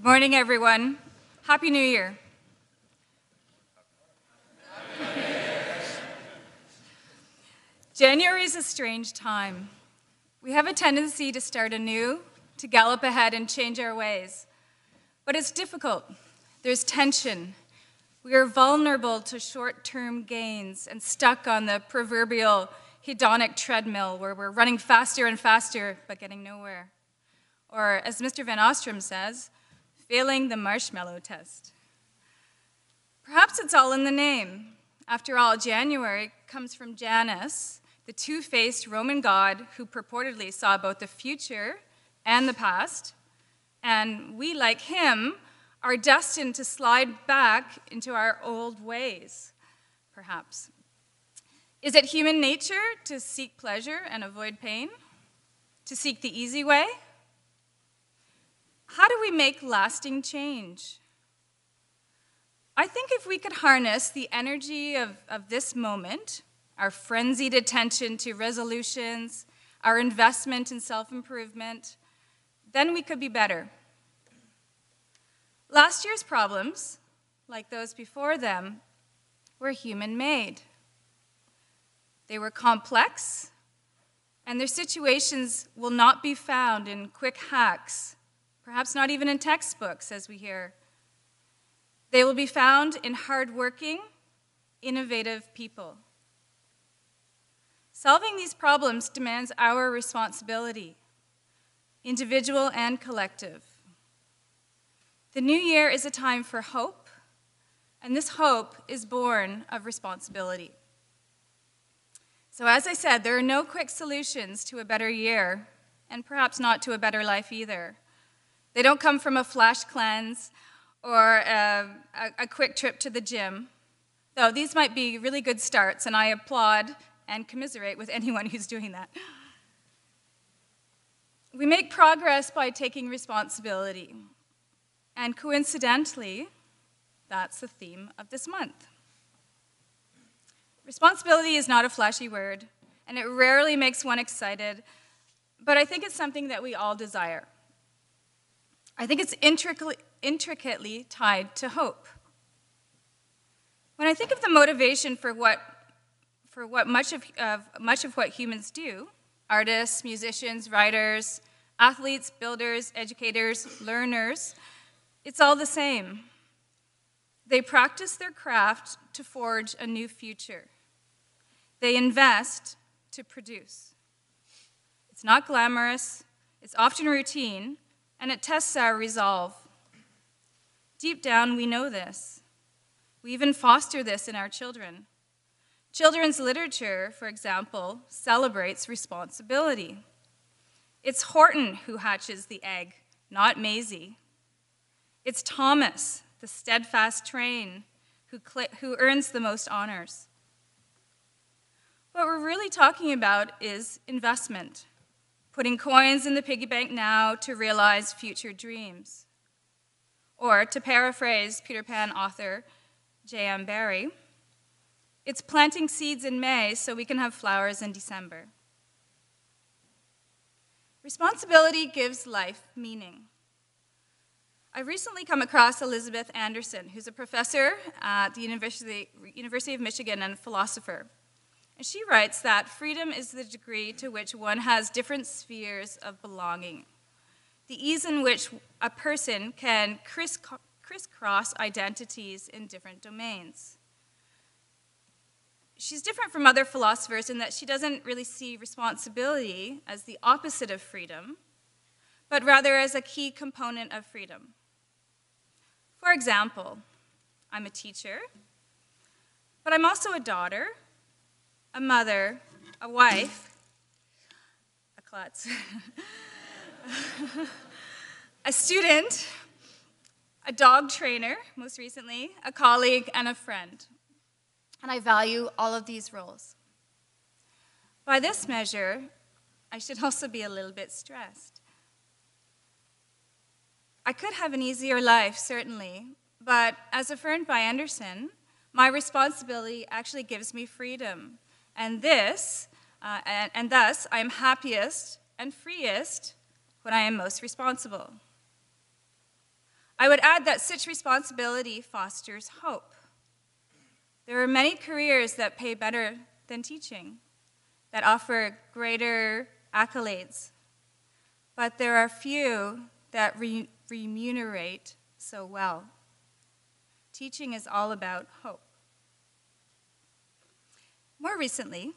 morning, everyone. Happy New Year. January is a strange time. We have a tendency to start anew, to gallop ahead and change our ways. But it's difficult. There's tension. We are vulnerable to short-term gains and stuck on the proverbial hedonic treadmill where we're running faster and faster but getting nowhere. Or, as Mr. Van Ostrom says, failing the marshmallow test. Perhaps it's all in the name. After all, January comes from Janus, the two-faced Roman god who purportedly saw both the future and the past, and we, like him, are destined to slide back into our old ways, perhaps. Is it human nature to seek pleasure and avoid pain? To seek the easy way? How do we make lasting change? I think if we could harness the energy of this moment, our frenzied attention to resolutions, our investment in self-improvement, then we could be better. Last year's problems, like those before them, were human-made. They were complex, and their situations will not be found in quick hacks, perhaps not even in textbooks, as we hear. They will be found in hardworking, innovative people. Solving these problems demands our responsibility, individual and collective. The new year is a time for hope, and this hope is born of responsibility. So as I said, there are no quick solutions to a better year, and perhaps not to a better life either. They don't come from a flash cleanse or a quick trip to the gym, though these might be really good starts, and I applaud and commiserate with anyone who's doing that. We make progress by taking responsibility, and coincidentally, that's the theme of this month. Responsibility is not a flashy word, and it rarely makes one excited, but I think it's something that we all desire. I think it's intricately tied to hope. When I think of the motivation for much of what humans do, artists, musicians, writers, athletes, builders, educators, learners, it's all the same. They practice their craft to forge a new future. They invest to produce. It's not glamorous, it's often routine, and it tests our resolve. Deep down, we know this. We even foster this in our children. Children's literature, for example, celebrates responsibility. It's Horton who hatches the egg, not Maisie. It's Thomas, the steadfast train, who earns the most honors. What we're really talking about is investment, putting coins in the piggy bank now to realize future dreams. Or, to paraphrase Peter Pan author J.M. Barrie, it's planting seeds in May so we can have flowers in December. Responsibility gives life meaning. I recently come across Elizabeth Anderson, who's a professor at the University of Michigan and a philosopher. And she writes that freedom is the degree to which one has different spheres of belonging, the ease in which a person can crisscross identities in different domains. She's different from other philosophers in that she doesn't really see responsibility as the opposite of freedom, but rather as a key component of freedom. For example, I'm a teacher, but I'm also a daughter, a mother, a wife, a klutz, a student, a dog trainer, most recently, a colleague, and a friend. And I value all of these roles. By this measure, I should also be a little bit stressed. I could have an easier life, certainly, but as affirmed by Anderson, my responsibility actually gives me freedom. And thus, I am happiest and freest when I am most responsible. I would add that such responsibility fosters hope. There are many careers that pay better than teaching, that offer greater accolades, but there are few that remunerate so well. Teaching is all about hope. More recently,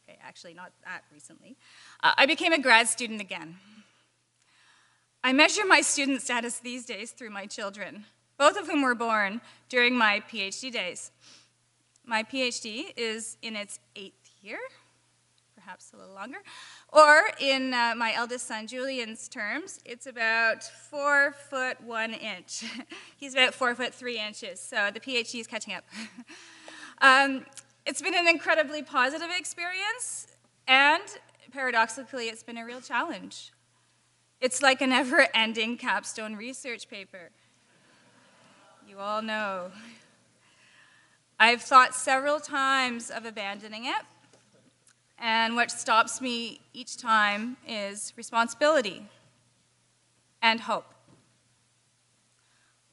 okay, actually not that recently, I became a grad student again. I measure my student status these days through my children, both of whom were born during my PhD days. My PhD is in its 8th year, perhaps a little longer, or in my eldest son Julian's terms, it's about 4 foot 1 inch. He's about 4 foot 3 inches, so the PhD is catching up. It's been an incredibly positive experience, and paradoxically, it's been a real challenge. It's like a never-ending capstone research paper. You all know. I've thought several times of abandoning it, and what stops me each time is responsibility and hope.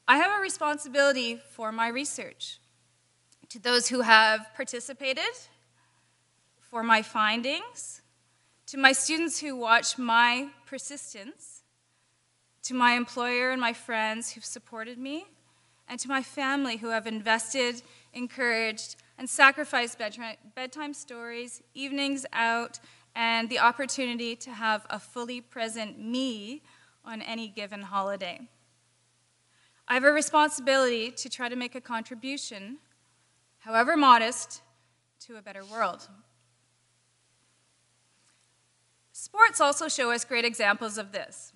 I have a responsibility for my research, to those who have participated, for my findings, to my students who watch my persistence, to my employer and my friends who've supported me, and to my family who have invested, encouraged, and sacrificed bedtime stories, evenings out, and the opportunity to have a fully present me on any given holiday. I have a responsibility to try to make a contribution, however modest, to a better world. Sports also show us great examples of this,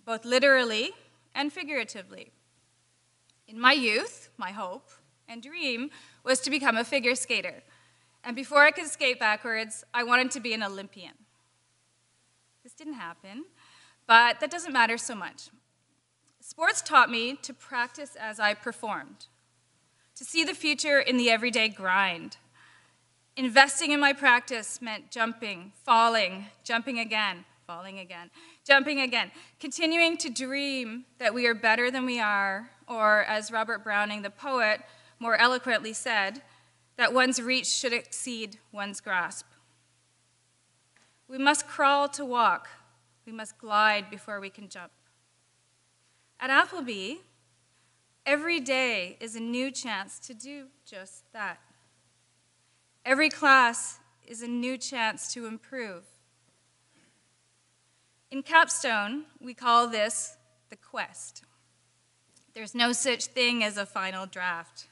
both literally and figuratively. In my youth, my hope and dream was to become a figure skater. And before I could skate backwards, I wanted to be an Olympian. This didn't happen, but that doesn't matter so much. Sports taught me to practice as I performed, to see the future in the everyday grind. Investing in my practice meant jumping, falling, jumping again, falling again, jumping again, continuing to dream that we are better than we are, or as Robert Browning, the poet, more eloquently said, that one's reach should exceed one's grasp. We must crawl to walk. We must glide before we can jump. At Appleby, every day is a new chance to do just that. Every class is a new chance to improve. In Capstone, we call this the quest. There's no such thing as a final draft.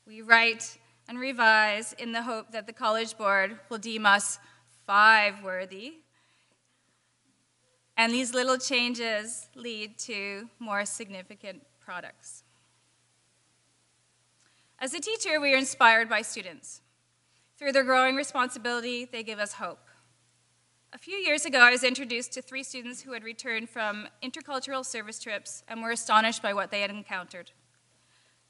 We write and revise in the hope that the College Board will deem us 5 worthy, and these little changes lead to more significant products. As a teacher, we are inspired by students. Through their growing responsibility, they give us hope. A few years ago, I was introduced to 3 students who had returned from intercultural service trips and were astonished by what they had encountered.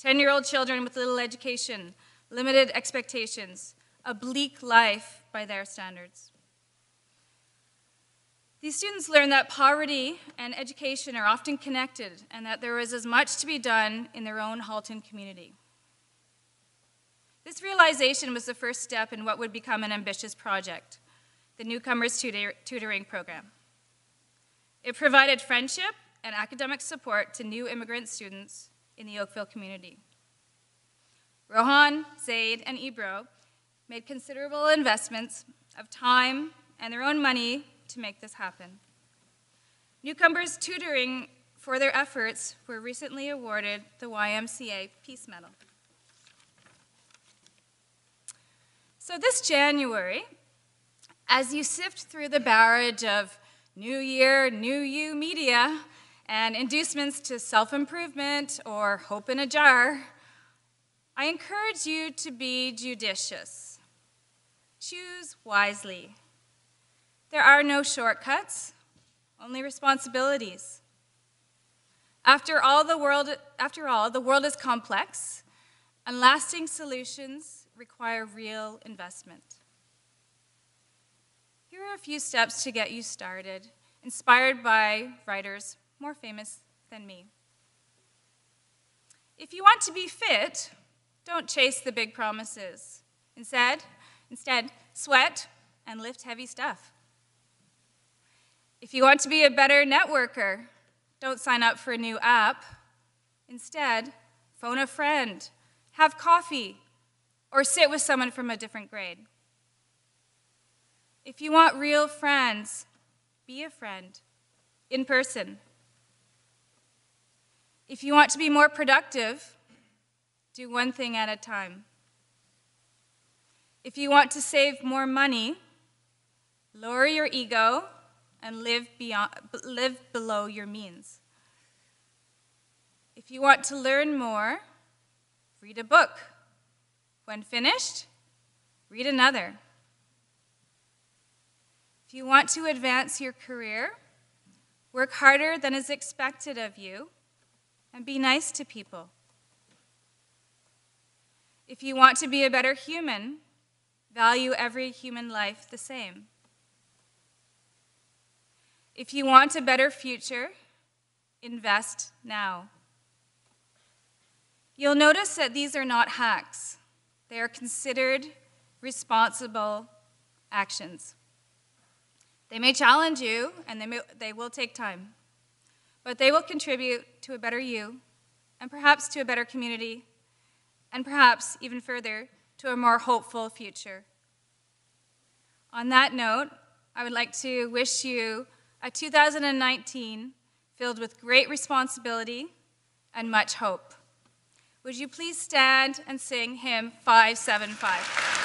10-year-old children with little education, limited expectations, a bleak life by their standards. These students learned that poverty and education are often connected and that there is as much to be done in their own Halton community. This realization was the first step in what would become an ambitious project, the Newcomers Tutoring Program. It provided friendship and academic support to new immigrant students in the Oakville community. Rohan, Zaid, and Ebro made considerable investments of time and their own money to make this happen. Newcomers Tutoring, for their efforts, were recently awarded the YMCA Peace Medal. So this January, as you sift through the barrage of New Year, New You media and inducements to self-improvement or hope in a jar, I encourage you to be judicious. Choose wisely. There are no shortcuts, only responsibilities. After all, the world is complex, and lasting solutions require real investment. Here are a few steps to get you started, inspired by writers more famous than me. If you want to be fit, don't chase the big promises. Instead, sweat and lift heavy stuff. If you want to be a better networker, don't sign up for a new app. Instead, phone a friend, have coffee, or sit with someone from a different grade. If you want real friends, be a friend in person. If you want to be more productive, do one thing at a time. If you want to save more money, lower your ego and live below your means. If you want to learn more, read a book. When finished, read another. If you want to advance your career, work harder than is expected of you and be nice to people. If you want to be a better human, value every human life the same. If you want a better future, invest now. You'll notice that these are not hacks. They are considered, responsible actions. They may challenge you, and they will take time, but they will contribute to a better you, and perhaps to a better community, and perhaps even further, to a more hopeful future. On that note, I would like to wish you a 2019 filled with great responsibility and much hope. Would you please stand and sing hymn 575?